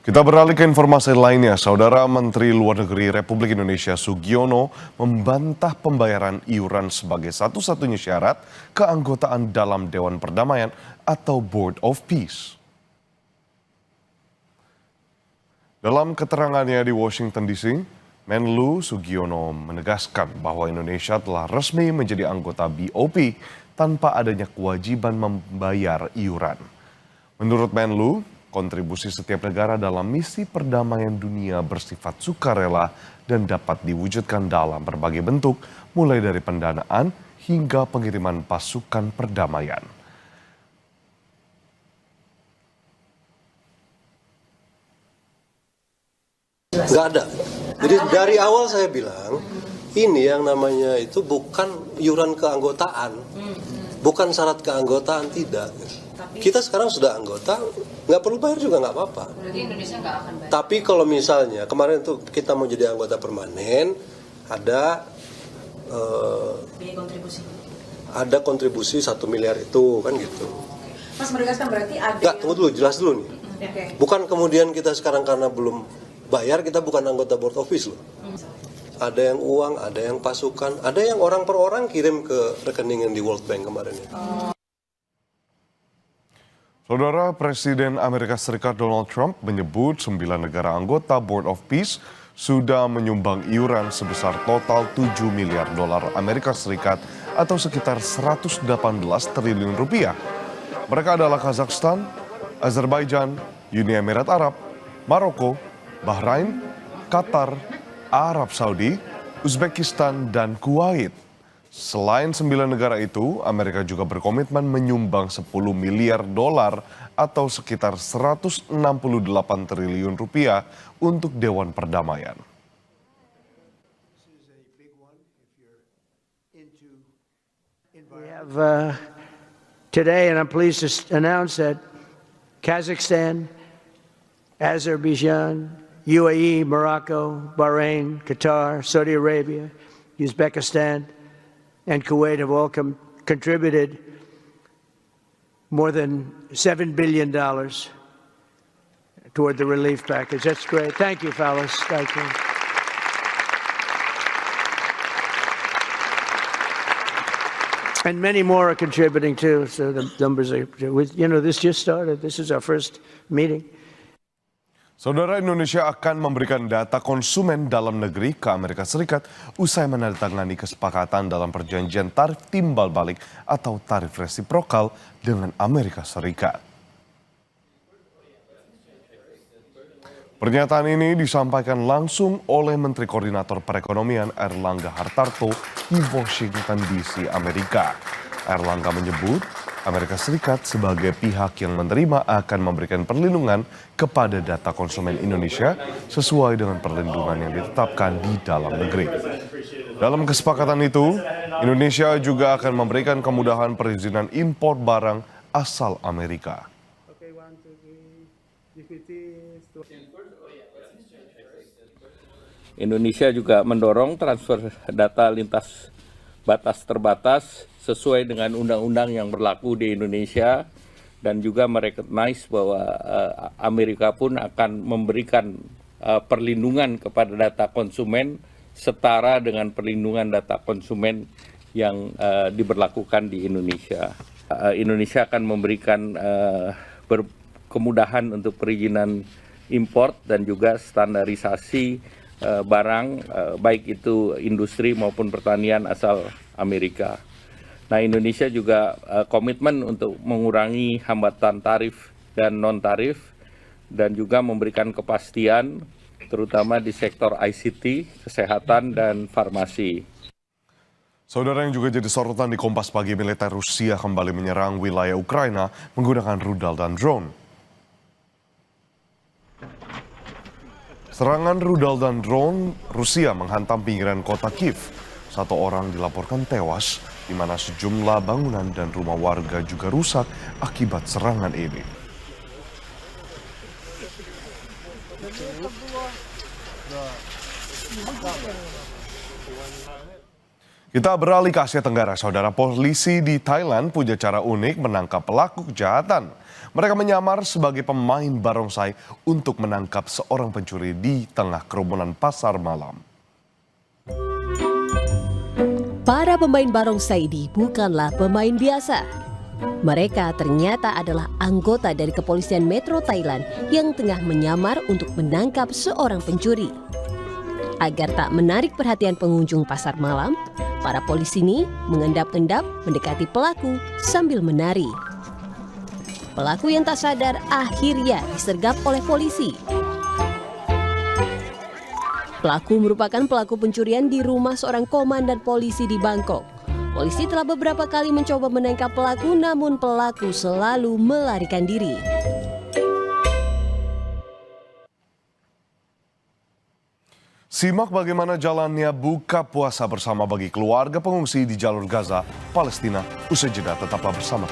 Kita beralih ke informasi lainnya. Saudara Menteri Luar Negeri Republik Indonesia Sugiono membantah pembayaran iuran sebagai satu-satunya syarat keanggotaan dalam Dewan Perdamaian atau Board of Peace. Dalam keterangannya di Washington DC, Menlu Sugiono menegaskan bahwa Indonesia telah resmi menjadi anggota BOP tanpa adanya kewajiban membayar iuran. Menurut Menlu, kontribusi setiap negara dalam misi perdamaian dunia bersifat sukarela dan dapat diwujudkan dalam berbagai bentuk, mulai dari pendanaan hingga pengiriman pasukan perdamaian. Nggak ada. Jadi dari awal saya bilang, ini yang namanya itu bukan iuran keanggotaan, bukan syarat keanggotaan, tidak. Kita sekarang sudah anggota, nggak perlu bayar juga nggak apa-apa. Berarti Indonesia nggak akan bayar. Tapi kalau misalnya kemarin tuh kita mau jadi anggota permanen, ada ada kontribusi 1 miliar itu kan gitu. Mas menegaskan berarti ada. Nggak, tunggu dulu, jelas dulu nih. Okay. Bukan kemudian kita sekarang karena belum bayar kita bukan anggota board of peace loh. Ada yang uang, ada yang pasukan, ada yang orang per orang kirim ke rekening yang di World Bank kemarin ya. Saudara Presiden Amerika Serikat Donald Trump menyebut 9 negara anggota Board of Peace sudah menyumbang iuran sebesar total 7 miliar dolar Amerika Serikat atau sekitar 118 triliun rupiah. Mereka adalah Kazakhstan, Azerbaijan, Uni Emirat Arab, Maroko, Bahrain, Qatar, Arab Saudi, Uzbekistan, dan Kuwait. Selain 9 negara itu, Amerika juga berkomitmen menyumbang 10 miliar dolar atau sekitar 168 triliun rupiah untuk Dewan Perdamaian. We have today, and I'm pleased to announce that Kazakhstan, Azerbaijan, UAE, Morocco, Bahrain, Qatar, Saudi Arabia, Uzbekistan, and Kuwait have all contributed more than $7 billion toward the relief package. That's great. Thank you, fellas. Thank you. And many more are contributing too. So the numbers are, this just started. This is our first meeting. Saudara, Indonesia akan memberikan data konsumen dalam negeri ke Amerika Serikat usai menandatangani kesepakatan dalam perjanjian tarif timbal balik atau tarif resiprokal dengan Amerika Serikat. Pernyataan ini disampaikan langsung oleh Menteri Koordinator Perekonomian Airlangga Hartarto di Washington DC, Amerika. Airlangga menyebut Amerika Serikat sebagai pihak yang menerima akan memberikan perlindungan kepada data konsumen Indonesia sesuai dengan perlindungan yang ditetapkan di dalam negeri. Dalam kesepakatan itu, Indonesia juga akan memberikan kemudahan perizinan impor barang asal Amerika. Indonesia juga mendorong transfer data lintas batas terbatas sesuai dengan undang-undang yang berlaku di Indonesia dan juga merecognize bahwa Amerika pun akan memberikan perlindungan kepada data konsumen setara dengan perlindungan data konsumen yang diberlakukan di Indonesia. Indonesia akan memberikan kemudahan untuk perizinan import dan juga standarisasi barang baik itu industri maupun pertanian asal Amerika. Nah, Indonesia juga komitmen untuk mengurangi hambatan tarif dan non-tarif dan juga memberikan kepastian terutama di sektor ICT, kesehatan, dan farmasi. Saudara, yang juga jadi sorotan di Kompas Pagi, militer Rusia kembali menyerang wilayah Ukraina menggunakan rudal dan drone. Serangan rudal dan drone Rusia menghantam pinggiran kota Kiev. 1 orang dilaporkan tewas, di mana sejumlah bangunan dan rumah warga juga rusak akibat serangan ini. Kita beralih ke Asia Tenggara, saudara. Polisi di Thailand punya cara unik menangkap pelaku kejahatan. Mereka menyamar sebagai pemain barongsai untuk menangkap seorang pencuri di tengah kerumunan pasar malam. Para pemain barongsai ini bukanlah pemain biasa. Mereka ternyata adalah anggota dari kepolisian Metro Thailand yang tengah menyamar untuk menangkap seorang pencuri. Agar tak menarik perhatian pengunjung pasar malam, para polisi ini mengendap-endap mendekati pelaku sambil menari. Pelaku yang tak sadar akhirnya disergap oleh polisi. Pelaku merupakan pelaku pencurian di rumah seorang komandan polisi di Bangkok. Polisi telah beberapa kali mencoba menangkap pelaku, namun pelaku selalu melarikan diri. Simak bagaimana jalannya buka puasa bersama bagi keluarga pengungsi di jalur Gaza, Palestina. Usai jeda, tetaplah bersama kami.